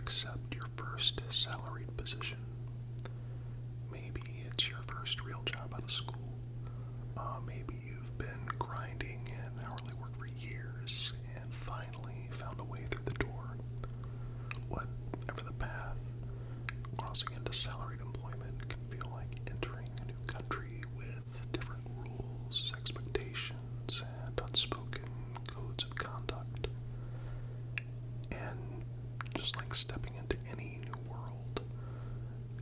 accept your first salaried position. Maybe it's your first real job out of school. Maybe you've been grinding in hourly work for years and finally found a way through the door. Whatever the path, crossing into salaried employment can feel like entering a new country with different rules, expectations, and unspoken codes of conduct. And just like stepping into any new world,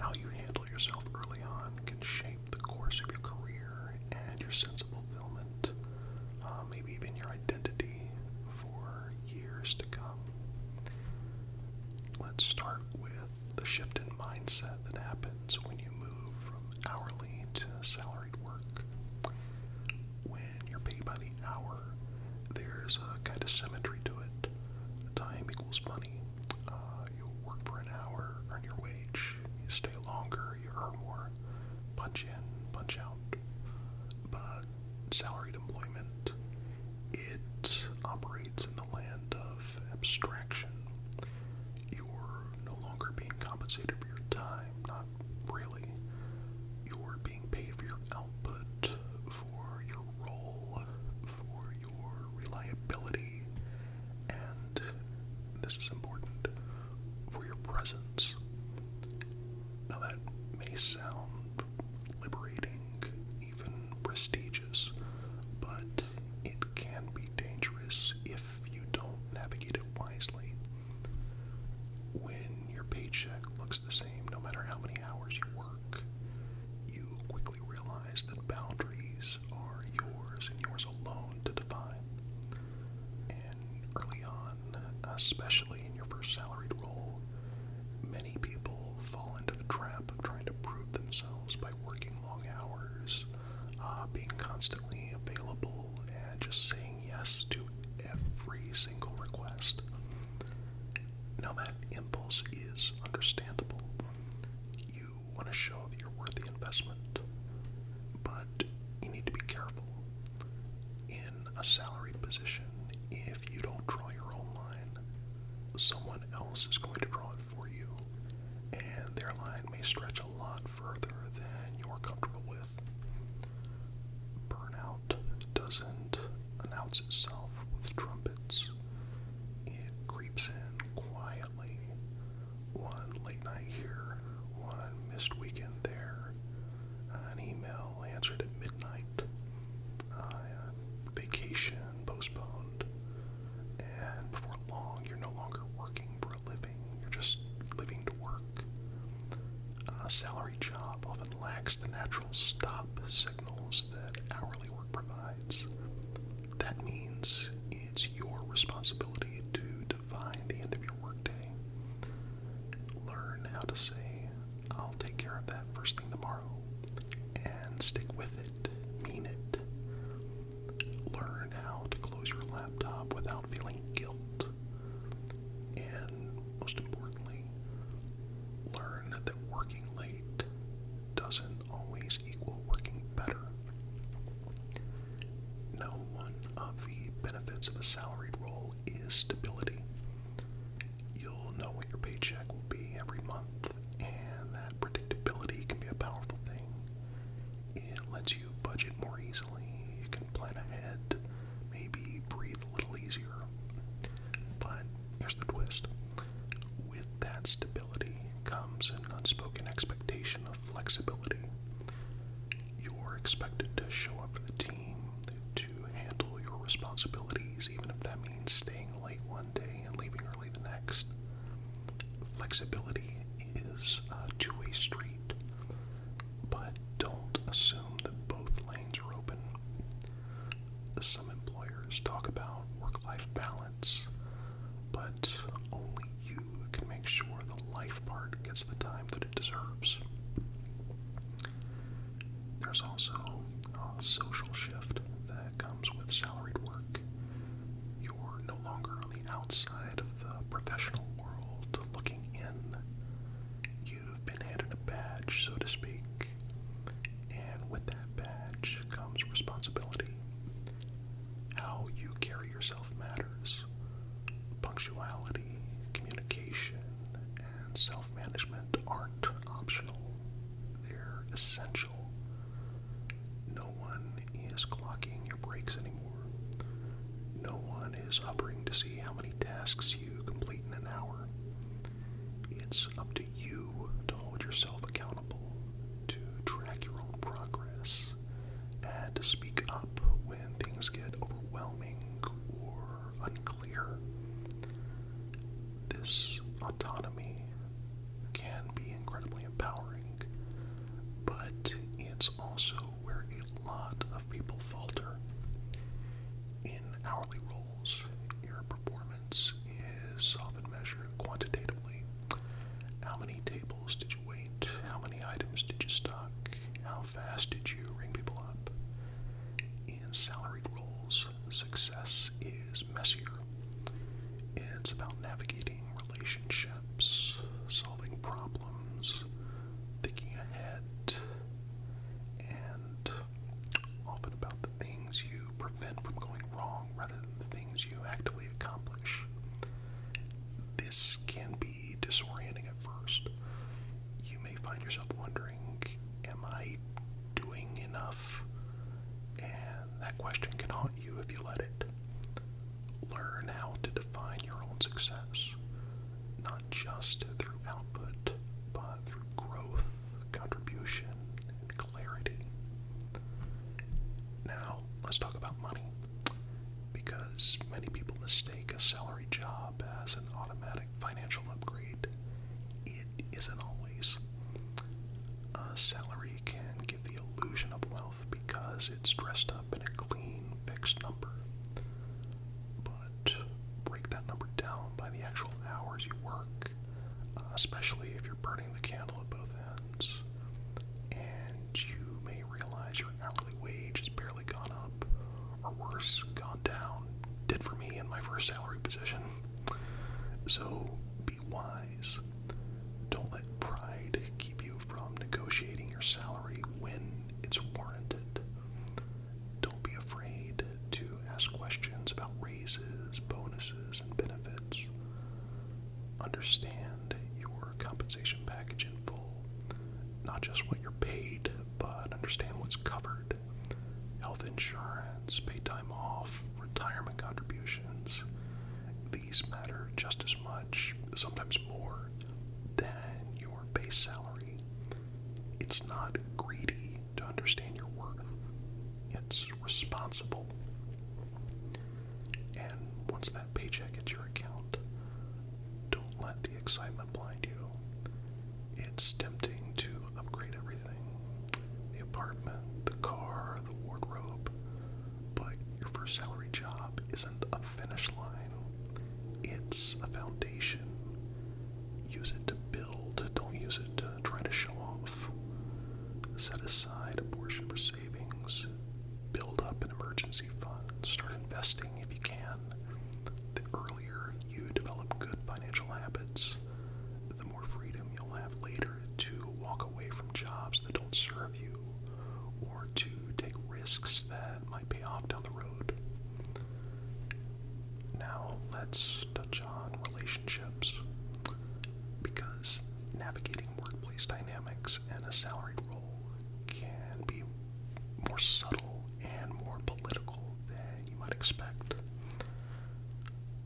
how you handle yourself early on can shape the course of your career and your sense of fulfillment, maybe even your identity for years to come. Let's start with the shift in mindset that happens when you move from hourly to salaried work. When you're paid by the hour, there's a kind of symmetry to it. Time equals money. You work for an hour, earn your wage. You stay longer, you earn more. Punch in, punch out. But salaried employment, it operates in the land of abstraction. You're no longer being compensated for your time, not really. You're being paid for your output, for your role, for your reliability, and this is important, for your presence. Now that may sound liberating, even prestigious, but it can be dangerous if you don't navigate it wisely. When your paycheck looks the same no matter how many hours you work, you quickly realize that boundaries are yours and yours alone to define. And early on, especially in your first salaried role, many people fall into the trap of trying to prove themselves by working long hours, being constantly available, and just saying yes to every single request. Now that impulse is understandable. You want to show that you're worth the investment, but you need to be careful. In a salaried position, if you don't draw your own line, someone else is going to draw it for you, and their line may stretch a lot further than you're comfortable with. Burnout doesn't announce itself with trumpets. It creeps in quietly. One late night here, one missed weekend there, an email answered at midnight, vacation postponed, and before long you're no longer working for a living, you're just living to work. A salary job often lacks the natural stop signals that hourly work provides. That means it's your responsibility to define the end of your workday. Learn how to say, I'll take care of that first thing tomorrow, and stick with it, mean it. Learn how to close your laptop without feeling guilt. And most importantly, learn that working late doesn't always equal working better. Now, one of the benefits of a salaried role is stability. You'll know what your paycheck will be every month, and that predictability can be a powerful thing. It lets you budget more easily, you can plan ahead, maybe breathe a little easier. But here's the twist. With that stability comes an unspoken expectation of flexibility. You're expected to show up for the team, to handle your responsibilities, even if that means staying late one day and leaving early the next. Flexibility is a two-way street, but don't assume that both lanes are open. Some employers talk about work-life balance, but only you can make sure the life part gets the time that it deserves. There's also a social shift that comes with salaried work. You're no longer on the outside of the professional world looking in. You've been handed a badge, so to speak, and with that badge comes responsibility. How you carry yourself matters. Punctuality, communication, it's up to you to hold yourself accountable, to track your own progress, and to speak up when things get overwhelming or unclear. This autonomy can be incredibly empowering, but it's also where a lot of people falter. In hourly roles, your performance is often measured quantitatively. How many tables did you wait? How many items did you stock? How fast did you ring people up? In salaried roles, success is messier. It's about navigating relationships, solving problems, thinking ahead, and often about the things you prevent from going wrong rather than the things you actively accomplish. This can be disorienting at first. You may find yourself wondering, am I doing enough? And that question can haunt you if you let it. Learn how to define your own success, not just through output, but through growth, contribution, and clarity. Now, let's talk about money, because many people mistake a salary job as an automatic financial upgrade. It isn't always. A salary can give the illusion of wealth because it's dressed up in a clean, fixed number. But break that number down by the actual hours you work, especially if you're burning the candle at both ends, and you may realize your hourly wage has barely gone up, or worse, gone down. Did for me in my first salary position. So be wise. Don't let pride keep you from negotiating your salary when it's warranted. Don't be afraid to ask questions about raises, bonuses, and benefits. Understand your compensation package in full. Not just what you're paid, but understand what's covered. Health insurance, paid time off, retirement contributions. These matter just as much, sometimes more, than your base salary. It's not greedy to understand your worth. It's responsible. And once that paycheck hits your account, don't let the excitement blind you. It's tempting to upgrade everything. The apartment, the car, the wardrobe. But your first salary job isn't a finish line. It's a foundation. Use it to build. Don't use it to try to show off. Set aside a portion for savings. Build up an emergency fund. Start investing if you can. The earlier you develop good financial habits, the more freedom you'll have later to walk away from jobs that don't serve you, or to take risks that might pay off down the road. Now let's touch on relationships, because navigating workplace dynamics in a salaried role can be more subtle and more political than you might expect.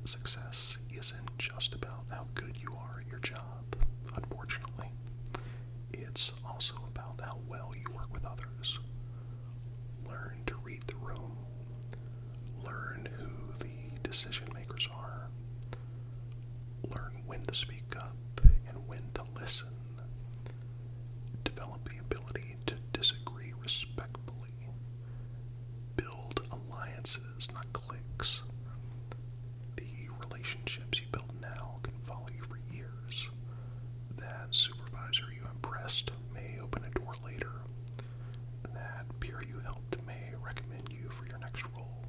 Success isn't just about how good you are at your job, unfortunately. It's also about how well you work with others. Learn to read the room. Learn who the decision makers are. Learn when to speak up and when to listen. Develop the ability to disagree respectfully. Build alliances, not cliques. The relationships you build now can follow you for years. That supervisor you impressed may open a door later. That peer you helped may recommend you for your next role.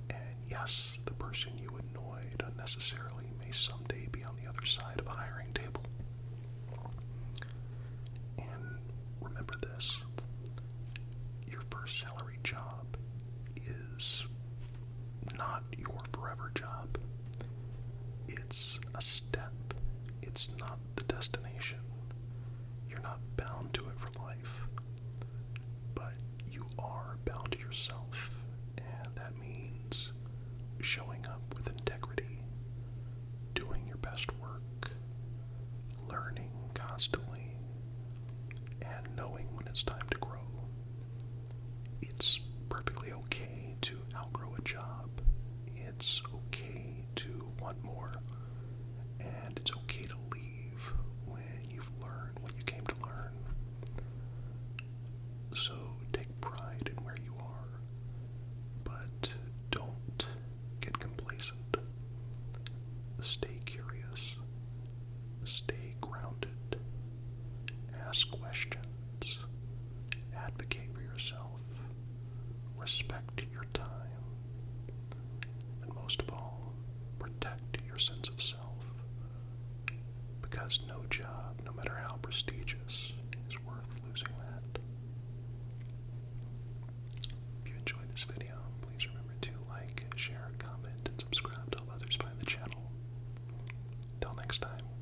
And yes, the person you annoyed unnecessarily may someday be on the other side of a hiring table. And remember this, your first salary job is not your forever job. It's a step. It's not the destination. You're not bound to it for life. But you are bound to yourself, and that means showing up with integrity, doing your best work, Ask questions. Advocate for yourself. Respect your time. And most of all, protect your sense of self. Because no job, no matter how prestigious, is worth losing that. If you enjoyed this video, please remember to like, share, comment, and subscribe to help others find the channel. Until next time.